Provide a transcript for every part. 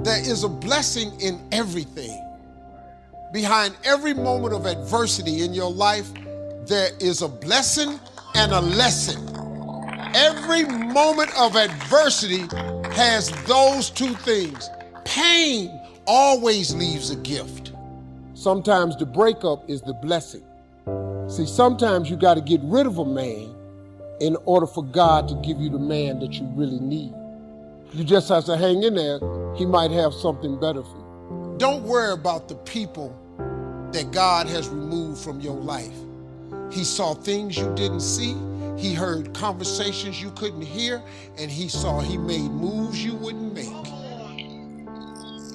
There is a blessing in everything. Behind every moment of adversity in your life, there is a blessing and a lesson. Every moment of adversity has those two things. Pain always leaves a gift. Sometimes the breakup is the blessing. See, sometimes you got to get rid of a man in order for God to give you the man that you really need. You just have to hang in there. He might have something better for you. Don't worry about the people that God has removed from your life. He saw things you didn't see. He heard conversations you couldn't hear, and he made moves you wouldn't make.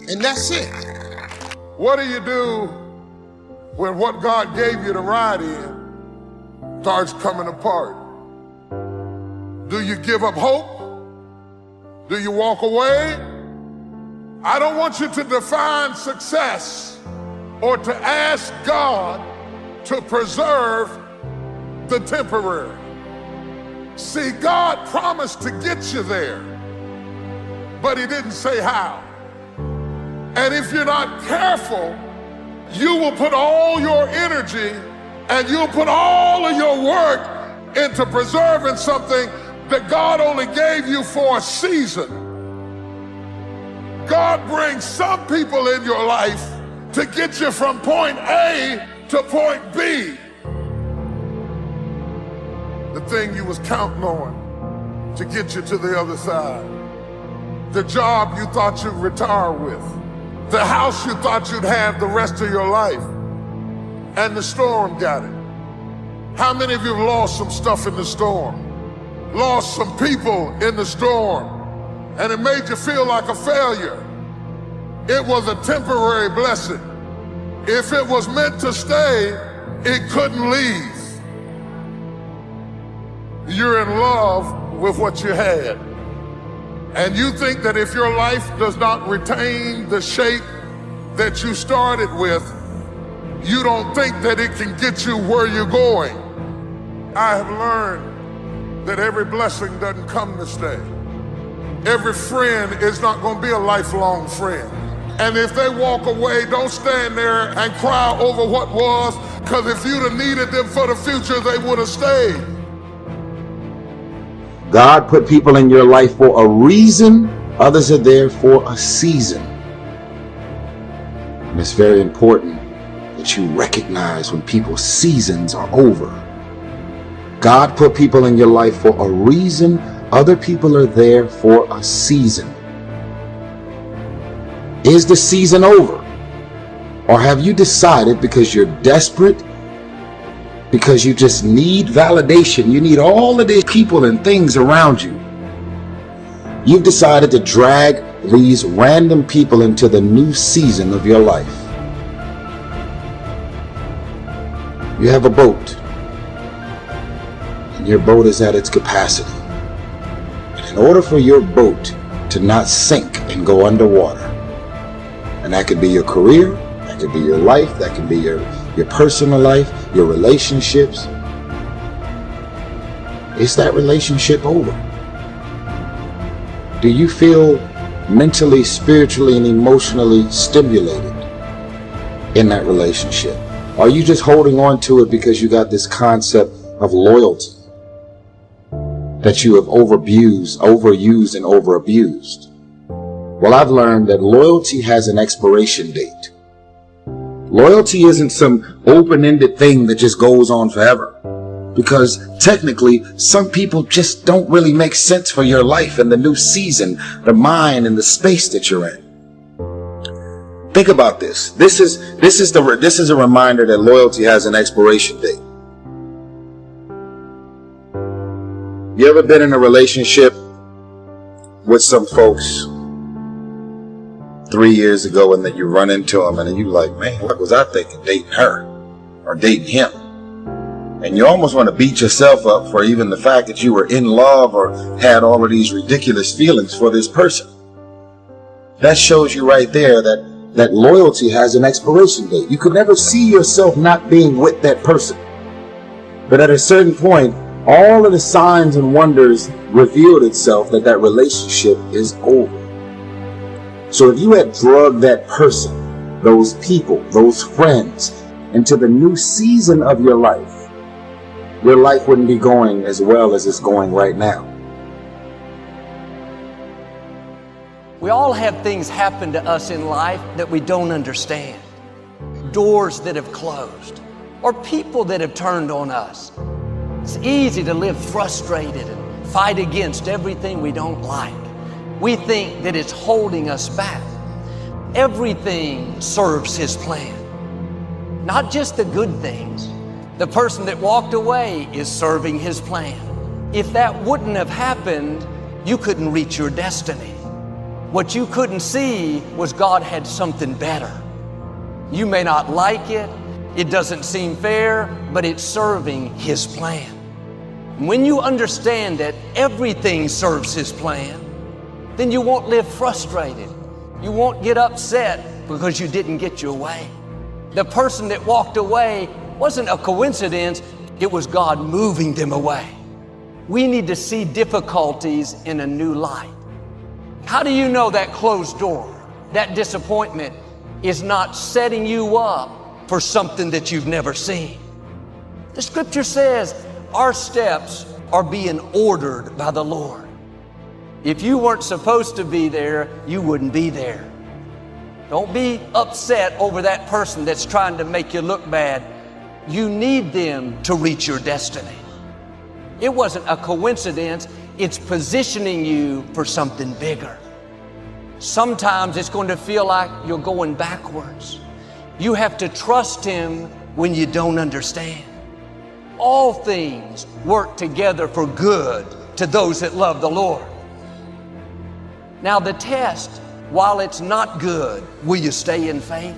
And that's it. What do you do when what God gave you to ride in starts coming apart? Do you give up hope? Do you walk away? I don't want you to define success or to ask God to preserve the temporary. See, God promised to get you there, but he didn't say how. And if you're not careful, you will put all your energy and you'll put all of your work into preserving something that God only gave you for a season. God brings some people in your life to get you from point A to point B. The thing you was counting on to get you to the other side. The job you thought you'd retire with. The house you thought you'd have the rest of your life. And the storm got it. How many of you have lost some stuff in the storm? Lost some people in the storm, and it made you feel like a failure. It was a temporary blessing. If it was meant to stay, it couldn't leave. You're in love with what you had, and you think that if your life does not retain the shape that you started with, you don't think that it can get you where you're going. I have learned that every blessing doesn't come to stay. Every friend is not going to be a lifelong friend. And if they walk away, don't stand there and cry over what was, because if you'd have needed them for the future, they would have stayed. God put people in your life for a reason. Others are there for a season. And it's very important that you recognize when people's seasons are over. God put people in your life for a reason. Other people are there for a season. Is the season over? Or have you decided, because you're desperate, because you just need validation, you need all of these people and things around you, you've decided to drag these random people into the new season of your life? You have a boat. Your boat is at its capacity. And in order for your boat to not sink and go underwater, and that could be your career, that could be your life, that could be your personal life, your relationships, is that relationship over? Do you feel mentally, spiritually, and emotionally stimulated in that relationship? Are you just holding on to it because you got this concept of loyalty that you have overused and overabused? Well, I've learned that loyalty has an expiration date. Loyalty isn't some open-ended thing that just goes on forever, because technically some people just don't really make sense for your life and the new season, the mind and the space that you're in. Think about this. This is a reminder that loyalty has an expiration date. You ever been in a relationship with some folks 3 years ago, and then you run into them and then you like, man, what was I thinking dating her or dating him? And you almost want to beat yourself up for even the fact that you were in love or had all of these ridiculous feelings for this person. That shows you right there that loyalty has an expiration date. You could never see yourself not being with that person. But at a certain point, all of the signs and wonders revealed itself that relationship is over. So if you had drugged that person, those people, those friends, into the new season of your life wouldn't be going as well as it's going right now. We all have things happen to us in life that we don't understand. Doors that have closed, or people that have turned on us. It's easy to live frustrated and fight against everything we don't like. We think that it's holding us back. Everything serves His plan. Not just the good things. The person that walked away is serving His plan. If that wouldn't have happened, you couldn't reach your destiny. What you couldn't see was God had something better. You may not like it, it doesn't seem fair, but it's serving His plan. When you understand that everything serves His plan, then you won't live frustrated. You won't get upset because you didn't get your way. The person that walked away wasn't a coincidence, it was God moving them away. We need to see difficulties in a new light. How do you know that closed door, that disappointment, is not setting you up for something that you've never seen? The scripture says our steps are being ordered by the Lord. If you weren't supposed to be there, you wouldn't be there. Don't be upset over that person that's trying to make you look bad. You need them to reach your destiny. It wasn't a coincidence. It's positioning you for something bigger. Sometimes it's going to feel like you're going backwards. You have to trust Him when you don't understand. All things work together for good to those that love the Lord. Now the test, while it's not good, will you stay in faith?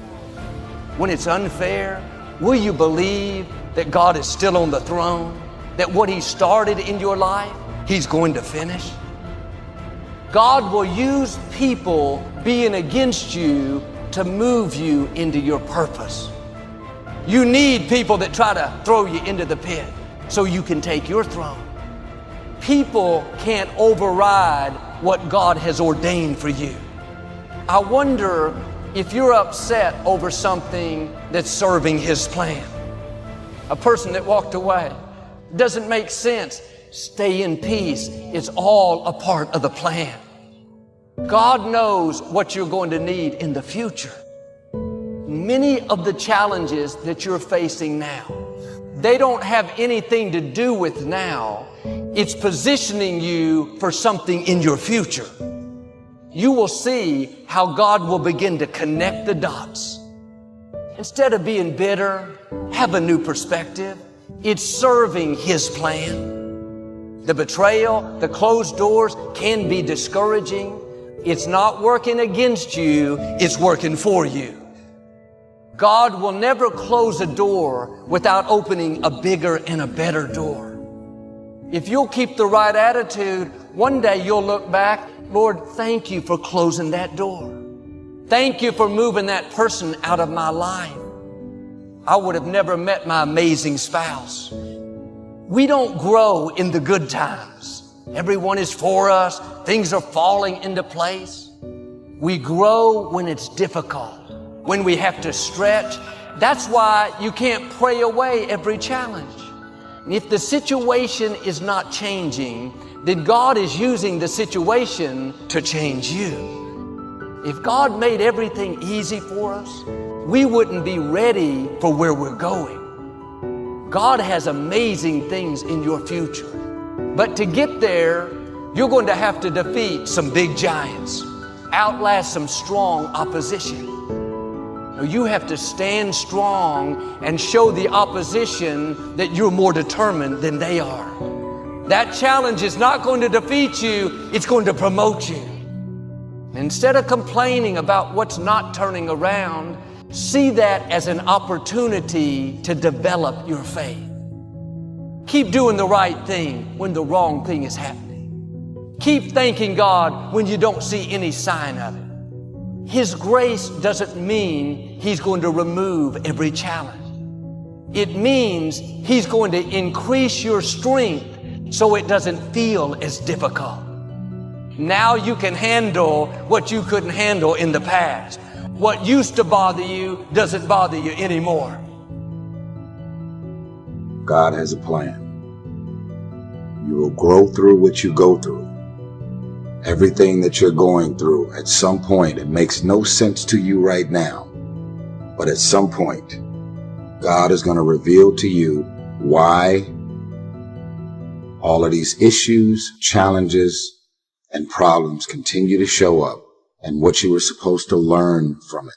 When it's unfair, will you believe that God is still on the throne? That what He started in your life, He's going to finish? God will use people being against you to move you into your purpose. You need people that try to throw you into the pit so you can take your throne. People can't override what God has ordained for you. I wonder if you're upset over something that's serving His plan. A person that walked away doesn't make sense. Stay in peace. It's all a part of the plan. God knows what you're going to need in the future. Many of the challenges that you're facing now, they don't have anything to do with now. It's positioning you for something in your future. You will see how God will begin to connect the dots. Instead of being bitter, have a new perspective. It's serving His plan. The betrayal, the closed doors can be discouraging. It's not working against you, it's working for you. God will never close a door without opening a bigger and a better door. If you'll keep the right attitude, one day you'll look back, Lord, thank you for closing that door. Thank you for moving that person out of my life. I would have never met my amazing spouse. We don't grow in the good times. Everyone is for us. Things are falling into place. We grow when it's difficult, when we have to stretch. That's why you can't pray away every challenge. If the situation is not changing, then God is using the situation to change you. If God made everything easy for us, we wouldn't be ready for where we're going. God has amazing things in your future. But to get there, you're going to have to defeat some big giants, outlast some strong opposition. You have to stand strong and show the opposition that you're more determined than they are. That challenge is not going to defeat you, it's going to promote you. Instead of complaining about what's not turning around, see that as an opportunity to develop your faith. Keep doing the right thing when the wrong thing is happening. Keep thanking God when you don't see any sign of it. His grace doesn't mean He's going to remove every challenge. It means He's going to increase your strength so it doesn't feel as difficult. Now you can handle what you couldn't handle in the past. What used to bother you doesn't bother you anymore. God has a plan. You will grow through what you go through. Everything that you're going through, at some point, it makes no sense to you right now. But at some point, God is going to reveal to you why all of these issues, challenges, and problems continue to show up and what you were supposed to learn from it.